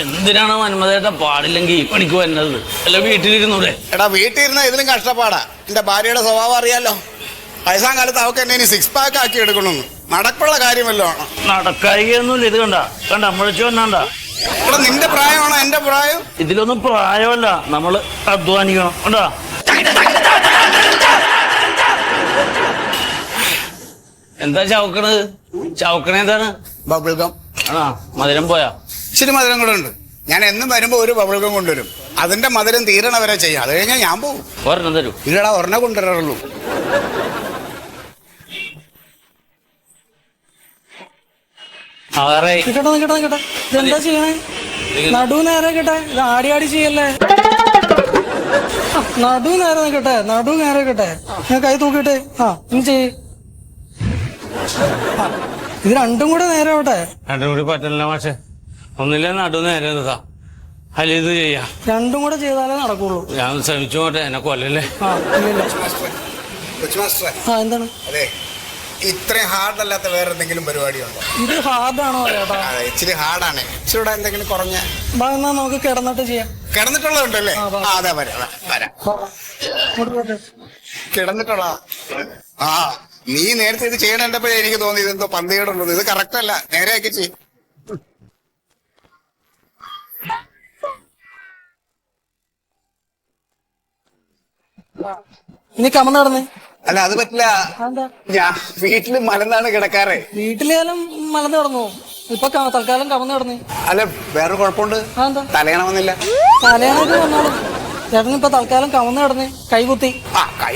എന്തിനാണ് മന്മതേട്ട പാടില്ലെങ്കിൽ ഈ പണിക്ക് വരുന്നത്? അല്ല വീട്ടിലിരുന്നൂടെ? എടാ വീട്ടിലിരുന്ന ഇതിലും കഷ്ടപ്പാടാ. എന്റെ ഭാര്യയുടെ സ്വഭാവം അറിയാലോ. വയസ്സാം കാലത്ത് അവക്ക് എന്നെ 6 പാക്ക് ആക്കി എടുക്കണമെന്ന്. നടക്കുള്ള കാര്യമല്ലോ ആണ്. നടക്കായികയൊന്നുമില്ല. ഇത് കണ്ട മുഴച്ചു വന്നാണ്ട. എടാ നിന്റെ പ്രായമാണോ എന്റെ പ്രായം? ഇതിലൊന്നും പ്രായമല്ല, നമ്മള് അധ്വാനിക്കണം. കണ്ടാ എന്താ ചവക്കണത്? ചവക്കണ എന്താണ്? ബബിൾഗം. ആണോ? മധുരം പോയാ? ഇച്ചിരി മധുരം കൂടെ ഉണ്ട്. ഞാൻ എന്നും വരുമ്പോ ഒരു ബബിൾഗം കൊണ്ടുവരും. അതിന്റെ മധുരം തീരണ വരെ ചെയ്യാം. അത് കഴിഞ്ഞാൽ ഞാൻ പോകും. ഒരെണ്ണം തരൂ. ഇല്ലടാ, ഒരെണ്ണം കൊണ്ടുവരാറുള്ളൂ. ഇതെന്താ ചെയ്യണേ? നടു നേരെ കേട്ടെ. ഇത് ആടി ആടി ചെയ്യല്ലേ. നടു നേരെ നിൽക്കട്ടെ. നടു നേരെ കേട്ടെ. ഞാൻ കൈ തൂക്കിട്ടെ. ഇനി ചെയ്യ്. ഇത് രണ്ടും കൂടെ നേരെ ആവട്ടെ. രണ്ടും കൂടി പറ്റില്ല മാഷെ. ഒന്നില്ല നടു നേരെ നിൽക്കാം. അല്ല ഇത് ചെയ്യാം. രണ്ടും കൂടെ ചെയ്താലേ നടക്കുള്ളൂ. ഞാൻ ശ്രമിച്ചു പോട്ടെ, എന്നെ കൊല്ലല്ലേ. എന്താണ്? അതെ, ഇത്രയും ഹാർഡ് അല്ലാത്ത വേറെ എന്തെങ്കിലും പരിപാടിയുണ്ടോ? ഇത് ഹാർഡാണോ ചേട്ടാ? ഇച്ചിരി ഹാർഡാണ്. ഇച്ചിരി എന്തെങ്കിലും കുറഞ്ഞ എന്നാ നമുക്ക് കിടന്നിട്ട് ചെയ്യാം. കിടന്നിട്ടുള്ളതുണ്ടല്ലേ? അതെ, വരാം. കിടന്നിട്ടുള്ള നീ നേരത്തെ ഇത് ചെയ്യണപ്പോഴേ എനിക്ക് തോന്നി ഇതെന്തോ പന്തികേടുള്ളത്. ഇത് കറക്റ്റ് അല്ല. നേരെയാക്കി ചെയ്യും. ഇനി കമന്ന് നടന്നേ. അല്ല അത് പറ്റില്ല. ഞാൻ വീട്ടില് മലന്നാണ് കിടക്കാറ്. വീട്ടിലേലും മലന്ന് കിടന്നു. ഇപ്പൊ തൽക്കാലം കമന്ന് കിടന്നേ. അല്ല വേറൊരു കുഴപ്പമുണ്ട്. തലയണ വന്നില്ല. തലയണക്ക് വന്നോളൂ. ചേട്ടൻ ഇപ്പൊ തൽക്കാലം കമന്ന് കിടന്നേ. കൈകുത്തി. കൈ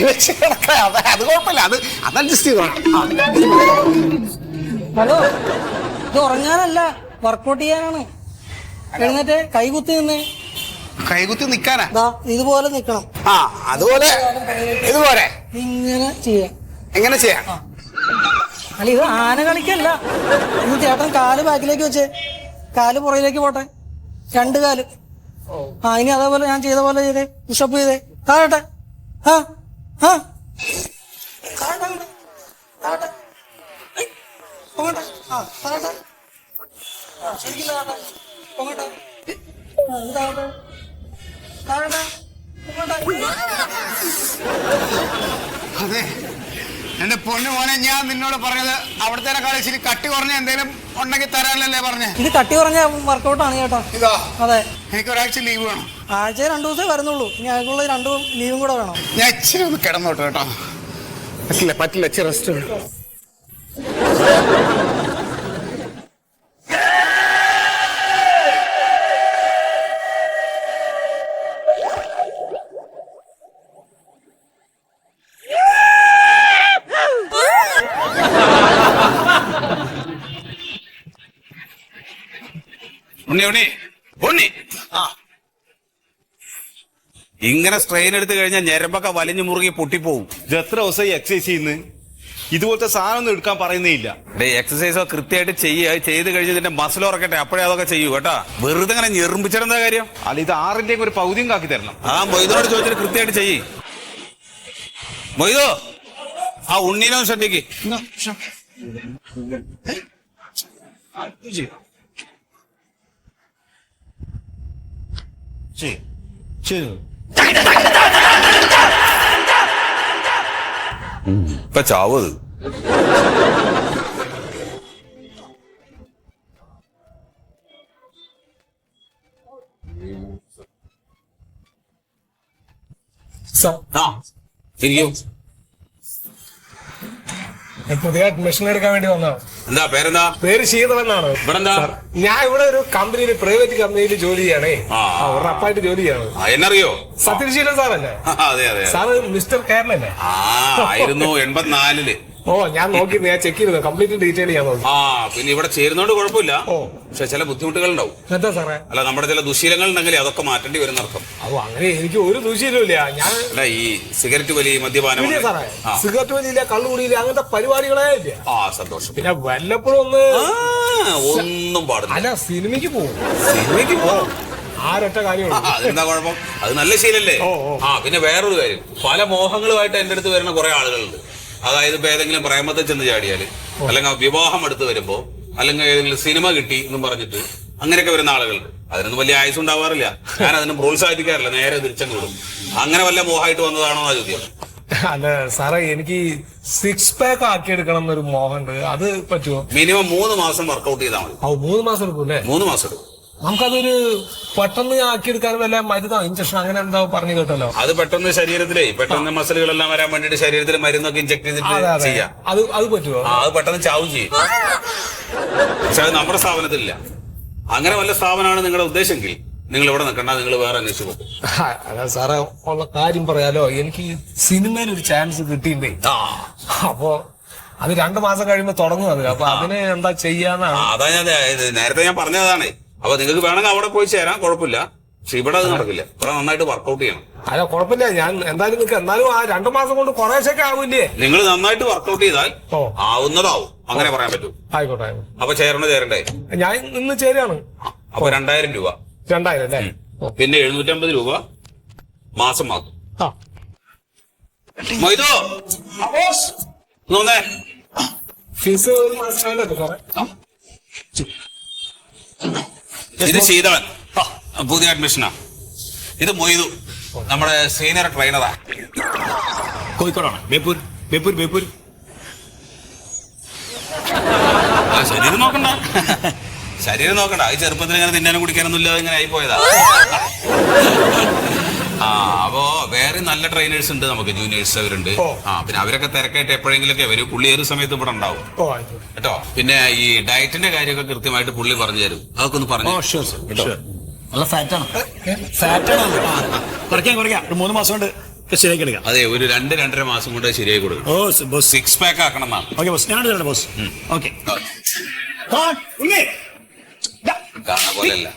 വെച്ച് കിടക്കാം. അത് കുഴപ്പമില്ല. അത് അഡ്ജസ്റ്റ് ചെയ്തോളാം. ഹലോ, ഇത് ഉറങ്ങാനല്ല, വർക്കൗട്ട് ചെയ്യാനാണ്. എഴുന്നേറ്റ് കൈകുത്തി നിന്നേ. കൈകുത്തി നിക്കാനാ? ഇതുപോലെ നിക്കണം. അതുപോലെ ഇതുപോലെ ഇങ്ങനെ ചെയ്യാം. എങ്ങനെ ചെയ്യാം? അല്ല ഇത് ആന കളിക്കല്ല. ഇനി ചേട്ടൻ കാല് ബാക്കിലേക്ക് വെച്ചേ. കാല് പുറകിലേക്ക് പോട്ടെ. 2 കാല്. ഇനി അതേപോലെ ഞാൻ ചെയ്ത പോലെ ചെയ്തേ. പുഷപ്പ് ചെയ്തേ. താഴട്ടെ. അതെ എന്റെ പൊന്നു മോനെ, ഞാൻ നിന്നോട് പറഞ്ഞത് അവിടത്തേക്കാൾ ഇച്ചിരി കട്ടി കുറഞ്ഞ എന്തെങ്കിലും ഉണ്ടെങ്കിൽ തരാനല്ലേ പറഞ്ഞേ. ഇത് കട്ടി കുറഞ്ഞ വർക്കൗട്ടാണ് ചേട്ടാ. ഇതോ? അതെ. എനിക്ക് ഒരാഴ്ച ലീവ് വേണം. ആഴ്ച 2 ദിവസമേ വരുന്നുള്ളൂ. ഇനി അതിനുള്ള 2 ലീവും കൂടെ വേണം. ഞാൻ ഇച്ചിരി ഒന്ന് കിടന്നോട്ടെ കേട്ടോ. പറ്റില്ല ഇച്ചിരി റെസ്റ്റ്. ഇങ്ങനെ സ്ട്രെയിൻ എടുത്തു കഴിഞ്ഞാൽ ഞരമ്പൊക്കെ വലിഞ്ഞു മുറുകി പൊട്ടിപ്പോവും. ഇത് എത്ര ദിവസമായി എക്സസൈസ് ചെയ്യുന്നത്? ഇതുപോലത്തെ സാധനം ഒന്നും എടുക്കാൻ പറയുന്നേ ഇല്ല. എക്സസൈസോ കൃത്യമായിട്ട് ചെയ്യുക. ചെയ്ത് കഴിഞ്ഞ് ഇതിന്റെ മസിൽ ഉറക്കട്ടെ, അപ്പോഴേ അതൊക്കെ ചെയ്യൂ കേട്ടാ. വെറുതെ ഇങ്ങനെ ഞെറുമ്പിച്ചിരുന്ന കാര്യം. അല്ല ഇത് 6ന്റെയും ഒരു പകുതിയും കാക്കി തരണം. മൊയ്തോട് ചോദിച്ചിട്ട് കൃത്യമായിട്ട് ചെയ്യ്. മൊയ്തോ, ഉണ്ണീനോ ശ്രദ്ധിക്ക്. ഇപ്പൊ ചാവത്. പുതിയ അഡ്മിഷൻ എടുക്കാൻ വേണ്ടി വന്നതാണ്. എന്താ പേരെന്താ? പേര് ശീതമെന്നാണ്. ഇവിടെന്താ? ഞാൻ ഇവിടെ ഒരു കമ്പനിയിൽ, പ്രൈവറ്റ് കമ്പനിയിൽ ജോലി ചെയ്യണേ. ഉറപ്പായിട്ട് ജോലി ചെയ്യാണ്. എന്നറിയോ? സത്യശീലൻ സാറല്ലേ? അതെ അതെ. സാറ് മിസ്റ്റർ കേരളല്ലേ? ആയിരുന്നു 84-ല്. ഞാൻ നോക്കി, ഞാൻ ചെക്ക് ചെയ്തു. കംപ്ലീറ്റ് ഡീറ്റെയിൽ ചെയ്യാൻ നോക്കി. പിന്നെ ഇവിടെ ചേരുന്നോണ്ട് കുഴപ്പമില്ല. പക്ഷെ ചില ബുദ്ധിമുട്ടുകൾ ഉണ്ടാവും. എന്താ സാറേ? അല്ല നമ്മുടെ ചില ദുശീലങ്ങൾ ഉണ്ടെങ്കിൽ അതൊക്കെ മാറ്റേണ്ടി വരുന്ന അർത്ഥം. അങ്ങനെ എനിക്ക് ഒരു ദുശീലമില്ല. ഞാൻ ഈ സിഗരറ്റ് വലി, മദ്യപാനം, സിഗരറ്റ് വലിയില്ല, കള്ളുകൂടിയില്ല, അങ്ങനത്തെ പരിപാടികളേ ഇല്ല. സന്തോഷം. പിന്നെ വല്ലപ്പോഴും ഒന്നും പാടില്ല. അല്ല സിനിമയ്ക്ക് പോകും. സിനിമയ്ക്ക് പോകും. ആരൊറ്റ കാര്യമുള്ളൂ. അതെന്താ കുഴപ്പം? അത് നല്ല ശീലല്ലേ? ഓ. പിന്നെ വേറൊരു കാര്യം, പല മോഹങ്ങളുമായിട്ട് എന്റെ അടുത്ത് വരുന്ന കുറെ ആളുകളുണ്ട്. അതായത് ഇപ്പൊ ഏതെങ്കിലും പ്രേമത്തിൽ ചെന്ന് ചാടിയാല്, അല്ലെങ്കിൽ വിവാഹം അടുത്ത് വരുമ്പോ, അല്ലെങ്കിൽ ഏതെങ്കിലും സിനിമ കിട്ടി എന്നും പറഞ്ഞിട്ട് അങ്ങനെയൊക്കെ വരുന്ന ആളുകളുണ്ട്. അതിനൊന്നും വലിയ ആയുസ് ഉണ്ടാവാറില്ല. ഞാൻ അതിനെ പ്രോത്സാഹിപ്പിക്കാറില്ല, നേരെ തിരിച്ചങ്ങ് വിടും. അങ്ങനെ വല്ല മോഹമായിട്ട് വന്നതാണോ എന്നാ ചോദ്യം. അല്ല സാറേ, എനിക്ക് 6 പാക്ക് ആക്കി എടുക്കണം എന്നൊരു മോഹമുണ്ട്. അത് പറ്റുമോ? മിനിമം 3 മാസം വർക്കൗട്ട് ചെയ്താൽ മതി. 3 മാസം എടുക്കും അല്ലേ? 3 മാസം എടുക്കും. നമുക്കതൊരു പെട്ടെന്ന് ആക്കിയെടുക്കാൻ വല്ല മരുന്നോ ഇഞ്ചക്ഷൻ അങ്ങനെ എന്താ പറഞ്ഞു കേട്ടല്ലോ. അത് പെട്ടെന്ന് ശരീരത്തിലേ പെട്ടെന്ന് മസിലുകളെല്ലാം വരാൻ വേണ്ടിട്ട് ശരീരത്തിൽ മരുന്നൊക്കെ ഇഞ്ചക്ട് ചെയ്തിട്ട് ചെയ്യാം. അത് പറ്റുമോ? അത് പെട്ടെന്ന് ചാവും ചെയ്യും. പക്ഷെ അത് നമ്മുടെ സ്ഥാപനത്തിലില്ല. അങ്ങനെ വല്ല സ്ഥാപനമാണ് നിങ്ങളുടെ ഉദ്ദേശമെങ്കിൽ നിങ്ങൾ ഇവിടെ നിൽക്കണ്ട, നിങ്ങൾ വേറെ അന്വേഷിച്ചു പോകും. അല്ല സാറേ, ഉള്ള കാര്യം പറയാലോ, എനിക്ക് സിനിമയിൽ ഒരു ചാൻസ് കിട്ടിയില്ലേ. അപ്പോ അത് 2 മാസം കഴിയുമ്പോ തുടങ്ങുന്നത്. അപ്പൊ അതിന് എന്താ ചെയ്യാന്നാണ്. അതാ ഞാൻ നേരത്തെ ഞാൻ പറഞ്ഞതാണ്. അപ്പൊ നിങ്ങൾക്ക് വേണമെങ്കിൽ അവിടെ പോയി ചേരാൻ കുഴപ്പമില്ല. പക്ഷെ ഇവിടെ അത് നടക്കില്ല. ഇവിടെ നന്നായിട്ട് വർക്കൗട്ട് ചെയ്യണം. അല്ല കുഴപ്പമില്ല, ഞാൻ എന്തായാലും നിൽക്കാം. എന്നാലും ആ 2 മാസം കൊണ്ട് കുറേശ്ശൊക്കെ ആവില്ലേ? നിങ്ങൾ നന്നായിട്ട് വർക്കൗട്ട് ചെയ്താൽ ആവുന്നതാവും. അങ്ങനെ പറയാൻ പറ്റൂ. ആയിക്കോട്ടെ. അപ്പൊ ചേരണ്ടേ? ഞാൻ ഇന്ന് ചേരാണ്. അപ്പൊ 2000 രൂപ. 2000 അല്ലേ? പിന്നെ 750 രൂപ മാസം മാസം. മൊയ്തോ നോന്നേ, ഫീസ് ഒരു മാസം വേണ്ടല്ലോ സാറേ. ഇത് ശീതളൻ, പുതിയ അഡ്മിഷനാ. ഇത് മൊയ്തു, നമ്മുടെ സീനിയർ ട്രെയിനറാ. കോഴിക്കോടാണ്. ബേപ്പൂർ. ശരീരം നോക്കണ്ട. അത് ചെറുപ്പത്തിൽ ഇങ്ങനെ തിന്നാനും കുടിക്കാനൊന്നും ഇല്ലാതെ ഇങ്ങനെ ആയിപ്പോയതാ. അപ്പോ വേറെ നല്ല ട്രെയിനേഴ്സ് ഉണ്ട് നമുക്ക്, ജൂനിയേഴ്സ് അവരുണ്ട്. പിന്നെ അവരൊക്കെ തിരക്കായിട്ട് എപ്പോഴെങ്കിലൊക്കെ വരും. പുള്ളി ഏത് സമയത്ത് ഇവിടെ ഉണ്ടാവും കേട്ടോ. പിന്നെ ഈ ഡയറ്റിന്റെ കാര്യമൊക്കെ കൃത്യമായിട്ട് പുള്ളി പറഞ്ഞു തരും. അതൊക്കെ ഒന്ന് പറഞ്ഞു. നല്ല ഫാറ്റാണ്. കുറയ്ക്കാം. ഒരു 3 മാസം കൊണ്ട് ശരിയാക്കി എടുക്കാം. അതെ, ഒരു 2-2.5 മാസം കൊണ്ട് ശരിയായി കൊടുക്കും. 6 പാക്ക് ആക്കണം എന്നാണ്. ഓക്കെ ബോസ്, ഞാനോട് ബോസ്. ഓക്കെ കാണാൻ പോലെയല്ല,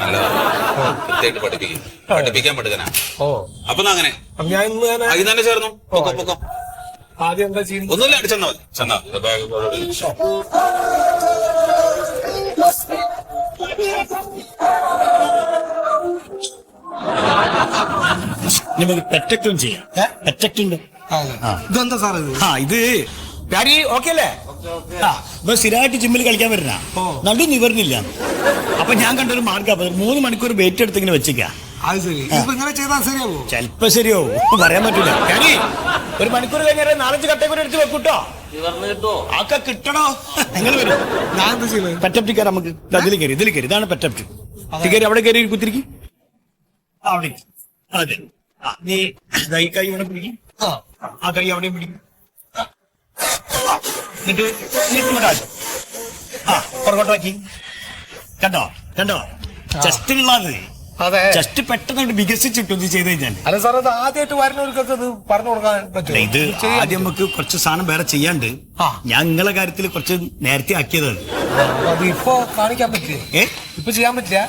നല്ലതാണ്. കൃത്യമായിട്ട് പഠിപ്പിക്കാൻ പറ്റുകനാ. അപ്പൊ അങ്ങനെ ഞാൻ ഇന്ന് അതിൽ തന്നെ ചേർന്നു. പൊക്കം ആദ്യം എന്താ ചെയ്യുന്നത്? ഒന്നുമില്ല, ചെന്നാ മതി. ബാഗ് നമുക്ക് പെറ്റക്റ്റും ചെയ്യാം. പെറ്റക്റ്റുണ്ട്. ഇതെന്താ സാറേ ഇത്? ഇത് കാരി ഓക്കെ അല്ലേ? ഇപ്പൊ സ്ഥിരമായിട്ട് ജിമ്മിൽ കളിക്കാൻ വരുന്ന നടു നിവർന്നില്ല. അപ്പൊ ഞാൻ കണ്ടൊരു മാർഗം, 3 മണിക്കൂർ വെയിറ്റ് എടുത്ത് ഇങ്ങനെ വെച്ചിരിക്കാം. അത് ശരി. ഇപ്പൊ ഇങ്ങനെ ചെയ്താൽ ശരിയാവോ? ചെലപ്പോ ശരിയാവും, പറയാൻ പറ്റൂല. കാരി 1 മണിക്കൂർ കഴിഞ്ഞാൽ 4-5 കട്ടേക്കൂടെ എടുത്ത് വെക്കൂട്ടോ. ആക്കെ കിട്ടണോ? നിങ്ങൾ വരും. ഞാൻ എന്താ ചെയ്യുന്നത്? പെറ്റപ്റ്റി കയറാം നമുക്ക്. ഇതിൽ കയറി. ഇതാണ് പെറ്റപ്റ്റി. കയറി അവിടെ കയറി കുത്തിരിക്കും. അവിടെ അതെ. നീ ഈ കൈ ഇവിടെ പിടിക്കും. ആ കൈ അവിടെയും പിടിക്കും. പുറകോട്ടാക്കി. കണ്ടോ ചെസ്റ്റിനുള്ളത്. അതെ, ചെസ്റ്റ് പെട്ടെന്ന് വികസിച്ചിട്ടു ചെയ്ത് കഴിഞ്ഞാൽ. അല്ല സാർ, അത് ആദ്യമായിട്ട് വരുന്നവർക്കൊക്കെ ഇത് പറഞ്ഞു കൊടുക്കാൻ പറ്റും. ഇത് ആദ്യം നമുക്ക് കുറച്ച് സാധനം വേറെ ചെയ്യാണ്ട് ഞാൻ നിങ്ങളെ കാര്യത്തിൽ കുറച്ച് നേരത്തെ ആക്കിയതാണ്. അത് ഇപ്പൊ കാണിക്കാൻ പറ്റില്ലേ? ഇപ്പൊ ചെയ്യാൻ പറ്റില്ല.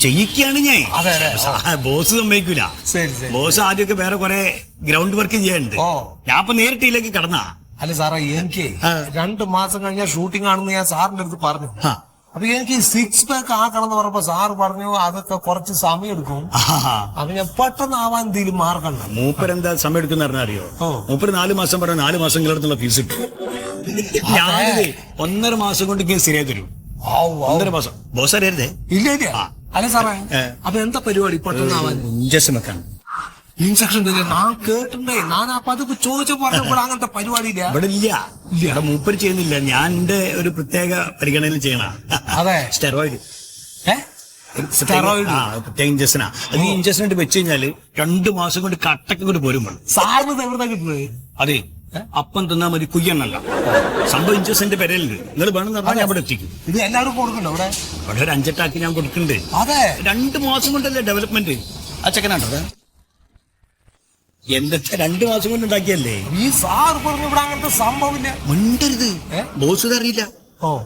ചെയ്യിക്കാണ് ഞാൻ. ബോസ് സമ്മതിക്കൂല. ബോസ് ആദ്യമൊക്കെ വേറെ കുറെ ഗ്രൗണ്ട് വർക്ക് ചെയ്യാനുണ്ട്. ഞാൻ ഇപ്പൊ നേരിട്ടിലേക്ക് കടന്നാ. അല്ല സാറേ, എനിക്ക് 2 മാസം കഴിഞ്ഞാൽ ഷൂട്ടിംഗ് ആണെന്ന് ഞാൻ സാറിന്റെ അടുത്ത് പറഞ്ഞു. അപ്പൊ എനിക്ക് 6 പാക്ക് ആക്കണം എന്ന് പറഞ്ഞപ്പോ സാറ് പറഞ്ഞു അതൊക്കെ കുറച്ച് സമയം എടുക്കും. അപ്പൊ ഞാൻ പെട്ടെന്ന് ആവാൻ എന്തെങ്കിലും മാർഗം. മൂപ്പരെന്താ സമയം എടുക്കുന്ന അറിയോ? മൂപ്പര് 4 മാസം പറഞ്ഞ 4 മാസം നിങ്ങളടുത്തുള്ള ഫീസ് കിട്ടും. ഞാനിത് 1.5 മാസം കൊണ്ട് ഇങ്ങനെ ശരിയായി തരും. 1.5 മാസം. ബോസ് അറിയരുതേ. ഇല്ല. അല്ല സാറേ, അപ്പൊ എന്താ പരിപാടി പെട്ടെന്ന് ആവാൻ? ഇഞ്ചക്ഷൻ വെക്കാൻ. ഇൻസ്ട്രക്ഷൻ ഞാൻ കേട്ടിട്ടുണ്ടേ. ഞാൻ അപ്പൊ അതൊക്കെ ചോദിച്ചു പറഞ്ഞപ്പോൾ അങ്ങനത്തെ പരിപാടി ഇല്ല. ഇവിടെ ഇല്ല. മൂപ്പര് ചെയ്യുന്നില്ല. ഞാൻ എന്റെ ഒരു പ്രത്യേക പരിഗണനയിൽ ചെയ്യണ. അതെ, സ്റ്റെറോയിഡ്. പ്രത്യേക ഇഞ്ചക്ഷനാ. അത് ഈ ഇഞ്ചക്ഷൻ ഇട്ട് വെച്ച് കഴിഞ്ഞാല് 2 മാസം കൊണ്ട് കട്ടൊക്കെ കൊണ്ട് പോരും. സാറിന് എവിടെ കിട്ടുന്നത്? അതെ, അപ്പം തിന്നാ മതി, കുയ്യണ്ണല്ല. സംഭവം ഇഞ്ചക്ഷന്റെ പെരലുണ്ട്. നിങ്ങൾ വേണമെന്ന് പറഞ്ഞാൽ ഞാൻ ഇവിടെ എത്തിക്കും. ഇത് എല്ലാവരും കൊടുക്കണ്ടോ? ഇവിടെ ഒരു 5-8 ഞാൻ കൊടുക്കുന്നുണ്ട്. അതെ, 2 മാസം കൊണ്ടല്ലേ ഡെവലപ്മെന്റ്. ആ ചെക്കനാണ്ടോ എന്തൊക്കെ 2 മാസം കൊണ്ട് ഉണ്ടാക്കിയല്ലേ. ഈ സാർ പറഞ്ഞു ഇവിടെ അങ്ങനത്തെ സംഭവമില്ല. മിണ്ടരുത്, ബോസ് അറിയില്ല.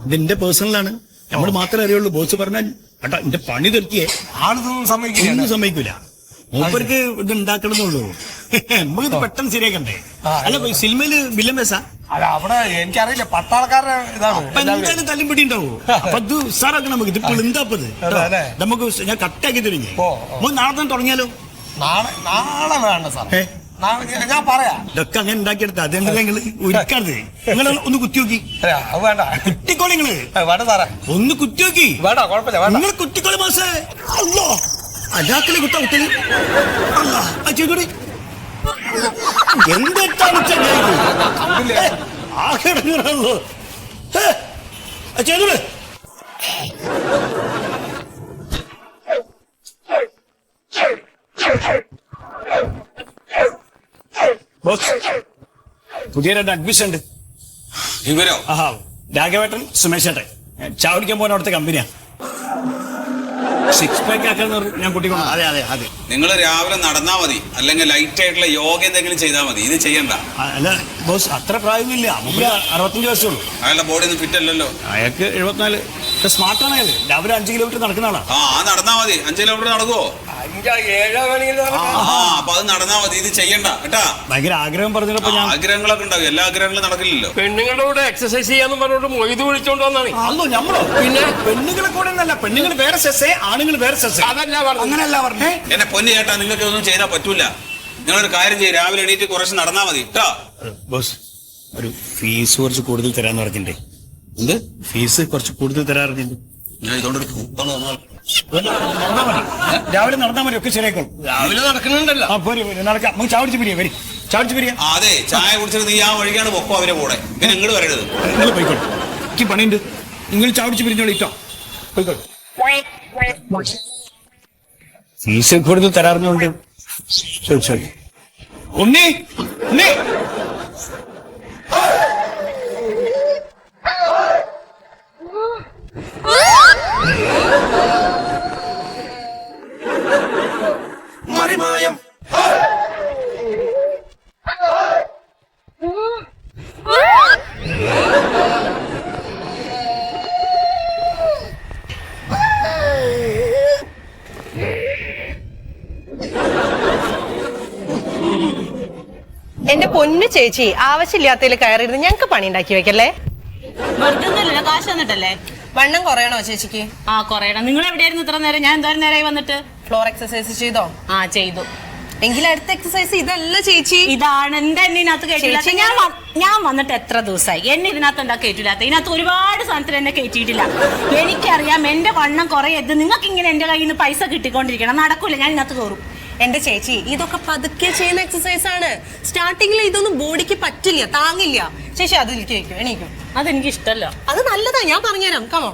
ഇതെന്റെ പേഴ്സണലാണ്. നമ്മൾ മാത്രമേ അറിയുള്ളൂ. ബോസ് പറഞ്ഞാൽ കേട്ടോ എന്റെ പണി തീർക്കിയേ ആളൊന്നും സമ്മതിക്കൂല. മൂപ്പർക്ക് ഇത് ഉണ്ടാക്കണമെന്നുള്ളൂ. നമുക്ക് ഇത് പെട്ടെന്ന് ശരിയാക്കണ്ടേ? അല്ല സിനിമയില് വില്ലൻ വേസാ? അല്ല അവിടെ എനിക്കറിയില്ല, പട്ടാളക്കാരുടെ ഇതാണ്. അപ്പൊ എന്തായാലും തല്ലുംപിടി ഉണ്ടാവും. അപ്പൊ ഇത് ഉസാറാക്കണം നമുക്ക്. ഇത് പിളുന്താപ്പത് അല്ലേ? നമുക്ക് ഞാൻ കട്ടാക്കി തരും. നാളെ തന്നെ തുടങ്ങിയാലോ? നാളെ വേണ്ട സാർ, നാളെ ഞാൻ പറയാം. ഇതൊക്കെ അങ്ങനെ ഉണ്ടാക്കിയെടുത്ത അതുകൊണ്ട് നിങ്ങൾ ഒരുക്കാതെ നിങ്ങൾ ഒന്ന് കുത്തി നോക്കി. അത് വേണ്ട, കുത്തിക്കോളി നിങ്ങള്. വേണ്ട സാറേ, ഒന്ന് കുത്തി നോക്കി. വേണ്ട കുഴപ്പമില്ല, വേണ്ട. നിങ്ങൾ കുത്തിക്കോളി മാസേ. അല്ലോ അല്ലാക്കല് കുത്ത കുത്തല്. അല്ല അത് ചെയ്തോടി. എന്താണ് ആകെടങ്ങാണല്ലോ. ചെയ്തോളൂ. പുതിയ 2 അഡ്മിഷൻ ഉണ്ട്. ഇവരോ? ആഹാ, രാഘവേട്ടൻ, സുമേഷ് ചേട്ടൻ. ചാവടിക്കാൻ പോകുന്ന അവിടുത്തെ കമ്പനിയാ. 6 പാക്ക് ആക്കാന്ന് ഞാൻ കൂട്ടിക്കൊണ്ട്. അതെ അതെ അതെ. നിങ്ങൾ രാവിലെ നടന്നാ മതി, അല്ലെങ്കിൽ ലൈറ്റ് ആയിട്ടുള്ള യോഗ എന്തെങ്കിലും ചെയ്താൽ മതി. ഇത് ചെയ്യണ്ട. അല്ല ബോസ്, അത്ര പ്രായമൊന്നുമില്ല. നമുക്ക് 65 വയസ്സുള്ളൂ. അയാളുടെ ബോഡി ഒന്നും ഫിറ്റ് അല്ലല്ലോ. അയാൾക്ക് 74. സ്മാർട്ടാണ് അയാൾ. രാവിലെ 5 കിലോമീറ്റർ നടക്കുന്ന ആളാ. ആ നടന്നാ മതി. 5 കിലോമീറ്റർ നടക്കുവോ? 5-7 വേണമെങ്കിൽ അപ്പൊ അത് നടന്നാ മതി. ഇത് ചെയ്യണ്ട കേട്ടാ. ഭയങ്കര ആഗ്രഹം പറഞ്ഞപ്പോ ഞാൻ. ആഗ്രഹങ്ങളൊക്കെ ഉണ്ടാവും, എല്ലാ ആഗ്രഹങ്ങളും നടക്കില്ലല്ലോ. പെണ്ണുങ്ങളുടെ കൂടെ എക്സസൈസ് ചെയ്യാന്ന് പറഞ്ഞോണ്ട് മൊയ്ത് വിളിച്ചോണ്ട് വന്നാണ്. അല്ലോ ഞമ്മളോ? പിന്നെ പെണ്ണുങ്ങളെ കൂടെ ഒന്നല്ല. പെണ്ണുങ്ങൾ വേറെ സെസ്സേ, ആണുങ്ങൾ വേറെ സെസ്സേ. അതല്ല പറഞ്ഞു. അങ്ങനെയല്ല പറഞ്ഞേ. എന്നെ പൊന്നു ചേട്ടാ, നിങ്ങൾക്ക് ഒന്നും ചെയ്താൽ പറ്റൂല. നിങ്ങളൊരു കാര്യം ചെയ്യും, രാവിലെ എണീറ്റ് കുറച്ച് നടന്നാ മതി കേട്ടോ. ബോസ്, ഒരു ഫീസ് കുറച്ച് കൂടുതൽ തരാന്ന് പറഞ്ഞിട്ടുണ്ട്. എന്ത് ഫീസ് കുറച്ച് കൂടുതൽ തരാറുണ്ട്. ഞാൻ ഇതുകൊണ്ട് രാവിലെ നടന്നാൽ മതി, ഒക്കെ ശരിയാക്കോളും. രാവിലെ നടക്കുന്നുണ്ടല്ലോ. ആ പോരി നടക്കാം. നമുക്ക് ചാവടിച്ച് പിരിയാ. വരി ചാവടിച്ച് പിരിയാ. അതെ, ചായ കുടിച്ചിട്ട് നീ ആ വഴിക്കാണ് പൊക്കോ അവരെ കൂടെ. പിന്നെ നിങ്ങൾ വരരുത്. നിങ്ങൾ പോയിക്കോളൂ, എനിക്ക് പണിയുണ്ട്. നിങ്ങൾ ചാവടിച്ച് പിരിഞ്ഞോളൂ. ഇട്ടോ പോയിക്കോളൂ. ഫീസ് കൂടുതൽ തരാറുണ്ട്. ശരി ശരി. ഉണ്ണി ഉണ്ണി മറിമായം. എന്റെ പൊന്നു ചേച്ചി, ആവശ്യമില്ലാത്തതിൽ കയറിയിരുന്ന് ഞങ്ങക്ക് പണി ഉണ്ടാക്കി വെക്കല്ലേ. വെറുതെ കാശ് തന്നിട്ടല്ലേ. വണ്ണം കുറയണോ ചേച്ചിക്ക്? ആ കുറയണം. നിങ്ങൾ എവിടെയായിരുന്നു ഇത്ര നേരം? ഞാൻ എന്തോരം നേരമായി വന്നിട്ട്. ഫ്ലോർ എക്സസൈസ് ചെയ്തോ? ആ ചെയ്തു. എങ്കിൽ അടുത്ത എക്സസൈസ് ഇതല്ല ചേച്ചി. ഇതാണ് എന്റെ എന്നെ ഇതിനകത്ത് കയറ്റില്ലാത്ത. ഞാൻ വന്നിട്ട് എത്ര ദിവസമായി? എന്നെ ഇതിനകത്ത് എന്താ കയറ്റില്ലാത്ത? ഇതിനകത്ത് ഒരുപാട് സാധനത്തിൽ എന്നെ കയറ്റിയിട്ടില്ല. എനിക്കറിയാം എന്റെ വണ്ണം കുറയരുത്. നിങ്ങൾക്ക് ഇങ്ങനെ എന്റെ കയ്യിൽ നിന്ന് പൈസ കിട്ടിക്കൊണ്ടിരിക്കണം. നടക്കൂല, ഞാൻ ഇതിനകത്ത് കയറും. എന്റെ ചേച്ചി, ഇതൊക്കെ പതുക്കെ ചെയ്യുന്ന എക്സസൈസ് ആണ്. സ്റ്റാർട്ടിങ്ങിൽ ഇതൊന്നും ബോഡിക്ക് പറ്റില്ല, താങ്ങില്ല. ചേച്ചി അതിലേക്ക് വെക്കും, എണീക്കും. അതെനിക്ക് ഇഷ്ടമല്ല. അത് നല്ലതാ, ഞാൻ പറഞ്ഞുതരാം. കമോ.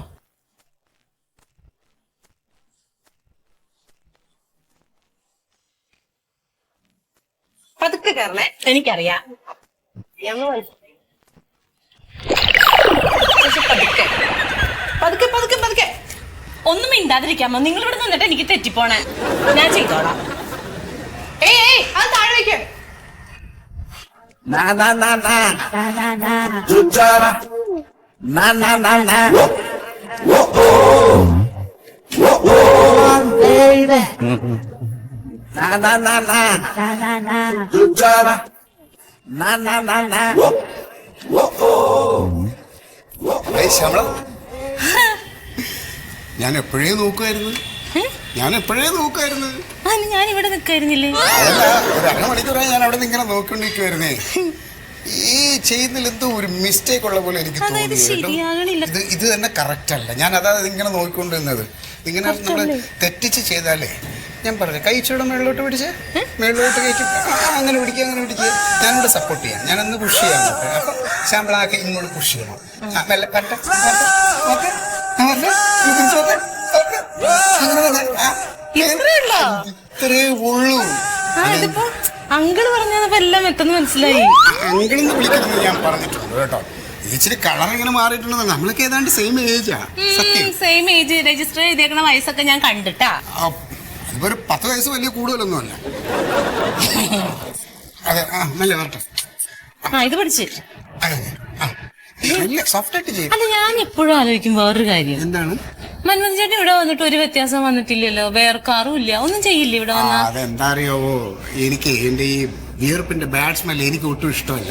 പതുക്കെ കയറണേ. എനിക്കറിയാം. പതുക്കെ പതുക്കെ പതുക്കെ പതുക്കെ. ഒന്നും മിണ്ടാതിരിക്കാമോ? നിങ്ങൾ ഇവിടെ നിന്നിട്ട് എനിക്ക് തെറ്റിപ്പോണേ. ഞാൻ ചെയ്തോളാം. ഏയ് അത് താഴെ വെക്കേ. ഞാൻ എപ്പോഴേ നോക്കുമായിരുന്നു. ഞാൻ ഇവിടെ നിൽക്കായിരുന്നില്ലേ? അതല്ല, ഒരു അരമണിക്കൂറായി ഞാൻ അവിടെ ഇങ്ങനെ നോക്കിക്കൊണ്ടിരിക്കുവായിരുന്നേ. ഈ ചെയ്യുന്നതിൽ എന്തോ ഒരു മിസ്റ്റേക്ക് ഉള്ള പോലെ എനിക്ക് തോന്നി. ഇത് തന്നെ കറക്റ്റ് അല്ല. ഞാൻ അതായത് ഇങ്ങനെ നോക്കിക്കൊണ്ടിരുന്നത്. ഇങ്ങനെ നമ്മൾ തെറ്റിച്ച് ചെയ്താലേ, ഞാൻ പറഞ്ഞു കഴിച്ചോടെ മേളിലോട്ട് പിടിച്ച് മേളിലോട്ട് കയറ്റി അങ്ങനെ പിടിക്കുക. ഞാനിവിടെ സപ്പോർട്ട് ചെയ്യാം. ഞാനൊന്ന് പുഷ് ചെയ്യാൻ പറ്റും. അപ്പൊ ശാമ്പിളാക്കി ഇങ്ങോട്ട് പുഷ് ചെയ്യണം. ഇത്രേ ഉള്ളൂ. അങ്കിള് പറഞ്ഞപ്പോ എല്ലാം എത്തുന്ന മനസ്സിലായി. അങ്കിളെന്ന് വിളിക്കുന്നത് ഞാൻ പറഞ്ഞിട്ടുണ്ട് കേട്ടോ. ഇച്ചിരി കളർ ഇങ്ങനെ മാറിയിട്ടുണ്ടെന്ന്. നമ്മളൊക്കെ ഏതാണ്ട് സെയിം ഏജാ. സെയിം ഏജ് രജിസ്റ്റർ ചെയ്തേക്കണ വയസ്സൊക്കെ ഞാൻ കണ്ടിട്ടാ. അതിപ്പോ ഒരു 10 വയസ്സ് വലിയ കൂടുതലൊന്നും അല്ല. അതെ, നല്ല വരട്ടെ. ഇത് പഠിച്ച് സോഫ്റ്റ് ആയിട്ട് ചെയ്യും. അല്ല, ഞാൻ എപ്പോഴും ആലോചിക്കും വേറൊരു കാര്യം. എന്താണ്? മന്മഥൻ ചേട്ടൻ ഇവിടെ വന്നിട്ട് ഒരു വ്യത്യാസം വന്നിട്ടില്ലല്ലോ, വേർക്കാറും ഇല്ല, ഒന്നും ചെയ്യില്ല ഇവിടെ വന്നാ. അതെന്താ അറിയാവോ, എനിക്ക് എന്റെ ഈ വിയർപ്പിന്റെ ബാഡ് സ്മെൽ എനിക്ക് ഒട്ടും ഇഷ്ടമല്ല.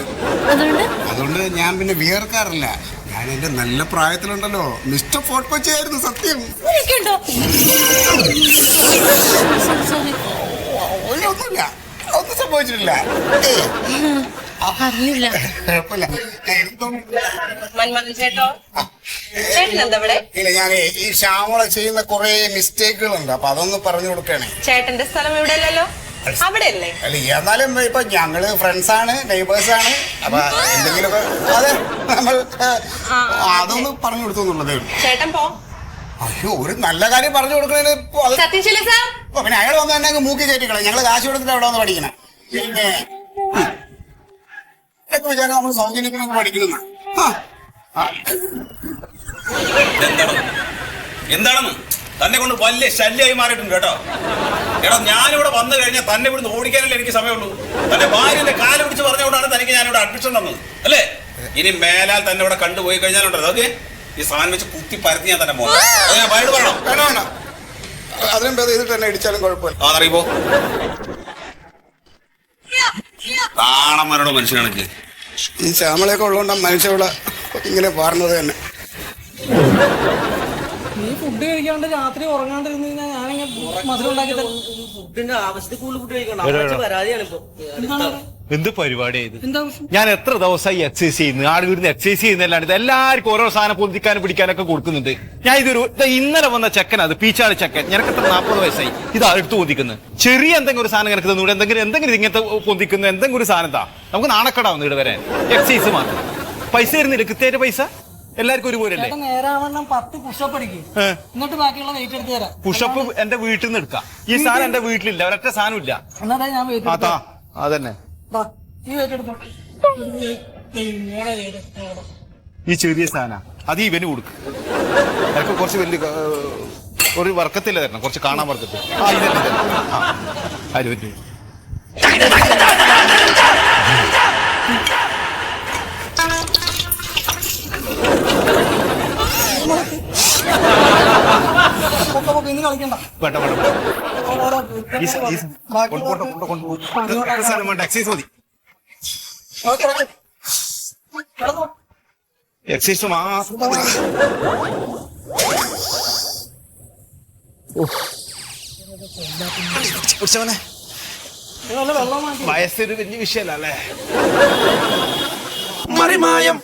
അതുകൊണ്ട് ഞാൻ പിന്നെ വിയർക്കാറില്ല. ഞാൻ എന്റെ നല്ല പ്രായത്തിലുണ്ടല്ലോ മിസ്റ്റർ ഫോർട്ട് കൊച്ചി ആയിരുന്നു, സത്യം. ഒന്നുമില്ല, ഒന്നും സംഭവിച്ചിട്ടില്ല. അറിഞ്ഞില്ല. കുഴപ്പമില്ല. മന്മഥൻ ചേട്ടോ, ചേട്ടൻ എന്താ ഇവിടെ? ഇല്ല, ഞാൻ ഈ ശ്യാമള ചെയ്യുന്ന കുറെ മിസ്റ്റേക്കുകളുണ്ട്, അപ്പൊ അതൊന്ന് പറഞ്ഞു കൊടുക്കണേ. ചേട്ടന്റെ സ്ഥലം ഇവിടെ അല്ലല്ലോ, അവിടെ അല്ലേ? അല്ല, എന്നാലും ഇപ്പൊ ഞങ്ങള് ഫ്രണ്ട്സ് ആണ്, നെയ്ബേഴ്സ് ആണ്, അപ്പൊ എന്തെങ്കിലുമൊക്കെ അതെ നമ്മൾ അതൊന്ന് പറഞ്ഞു കൊടുത്തുന്നുള്ളതേ ഉള്ളൂ. ചേട്ടൻ പോ. അയ്യോ, ഒരു നല്ല കാര്യം പറഞ്ഞു കൊടുക്കണേ. സത്യശീല സാർ, പിന്നെ അയാൾ വന്ന് തന്നെ മൂക്കി കയറ്റിക്കളെ. ഞങ്ങള് കാശ് കൊടുത്തിട്ട് അവിടെ വന്ന് പഠിക്കണേ. പിന്നെ വിചാരം നമ്മൾ സൗജന്യത്തിനൊക്കെ പഠിക്കുന്നു. എന്താണെന്ന് തന്നെ കൊണ്ട് വലിയ ശല്യമായി മാറിയിട്ടുണ്ട് കേട്ടോ. എടാ, ഞാനിവിടെ വന്നു കഴിഞ്ഞാൽ തന്നെ ഇവിടുന്ന് ഓടിക്കാനല്ലേ എനിക്ക് സമയമുള്ളൂ. തന്റെ ഭാര്യന്റെ കാല് പിടിച്ച് പറഞ്ഞുകൊണ്ടാണ് തനിക്ക് ഞാനിവിടെ അഡ്മിഷൻ തന്നത് അല്ലേ? ഇനി മേലാൽ തന്നെ ഇവിടെ കണ്ടുപോയി കഴിഞ്ഞാലുണ്ടല്ലോ, ഓക്കെ, ഈ സാധനം വെച്ച് കുത്തി പരത്തി ഞാൻ തന്നെ പോകണം. ഞാൻ വയറ് പറയണം. വേണം, അതിനും ഭേദം ഇതിട്ട് തന്നെ ഇടിച്ചാലും കുഴപ്പമില്ല. അതറിയുമ്പോ താണം വരണോ മനുഷ്യനാണെങ്കിൽ. ഈ ശ്യാമളയൊക്കെ ഉള്ളതുകൊണ്ട് മനുഷ്യവിടെ ഇങ്ങനെ പറഞ്ഞത് തന്നെ. നീ ഫുഡ് കഴിക്കാണ്ട് രാത്രി ഉറങ്ങാണ്ടിരുന്ന് കഴിഞ്ഞാൽ ഞാനിങ്ങനെ മധുരം ഉണ്ടാക്കി ഫുഡിന്റെ ആവശ്യത്തിൽ കൂടുതൽ ഫുഡ് കഴിക്കണം. പരാതിയാണ് ഇപ്പൊ. എന്ത് പരിപാടിയാ ഇത്? എന്താ ഞാൻ എത്ര ദിവസമായി എക്സസൈസ് ചെയ്യുന്നു, ആട് വീടിന് എക്സസൈസ് ചെയ്യുന്നല്ലാണ്ട് ഇത് എല്ലാവർക്കും ഓരോ സാധനം പൊന്തിക്കാനും പിടിക്കാനൊക്കെ കൊടുക്കുന്നുണ്ട്. ഞാൻ ഇന്നലെ വന്ന ചെക്കനത് പീച്ചാട് ചെക്കൻ, ഞനക്ക് എത്ര 40 വയസ്സായി, ഇതാ എടുത്ത് പൊന്തിക്കുന്നത്. ചെറിയ എന്തെങ്കിലും ഒരു സാധനം എനിക്ക് തന്നൂടെ, എന്തെങ്കിലും ഇങ്ങനത്തെ പൊന്തിക്കുന്ന എന്തെങ്കിലും ഒരു സാധനം താ. നമുക്ക് നാണക്കടാവുന്നു ഇവിടെ വരാൻ. എക്സസൈസ് മാത്രം പൈസ തരുന്നില്ല, കൃത്യമായിട്ട് പൈസ എല്ലാവർക്കും ഒരുപോലെ അല്ലേ? നേരാവണ്ണം 10 പുഷപ്പ് അടിക്കും, എന്നിട്ട് ബാക്കിയുള്ള വെയിറ്റ് എടുത്ത് തരാം. പുഷപ്പ് എന്റെ വീട്ടിൽ നിന്ന് എടുക്കാം. ഈ സാധനം എന്റെ വീട്ടിലില്ല, ഒരൊറ്റ സാധനം ഇല്ല. എന്നാ ഞാൻ വെയിറ്റ് അതാ അതന്നെ ഈ വെയിറ്റ് എടുത്തോ. ഈ ചെറിയ സാധന അത് ഇവന് കൊടുക്കും. എനിക്ക് കുറച്ച് വലിയ ഒരു വർക്കത്തില്ല തരണം, കുറച്ച് കാണാൻ വർക്കത്തിൽ. ആ ഇതന്നെ ആര് പറ്റും. ഇന്ന് കളിക്കണ്ട. വേണ്ട വേണ്ട എക്സൈസ് മതി. എക്സൈസ് മാത്രം വയസ്സൊരു വലിയ വിഷയമല്ല അല്ലേ? മറിമായം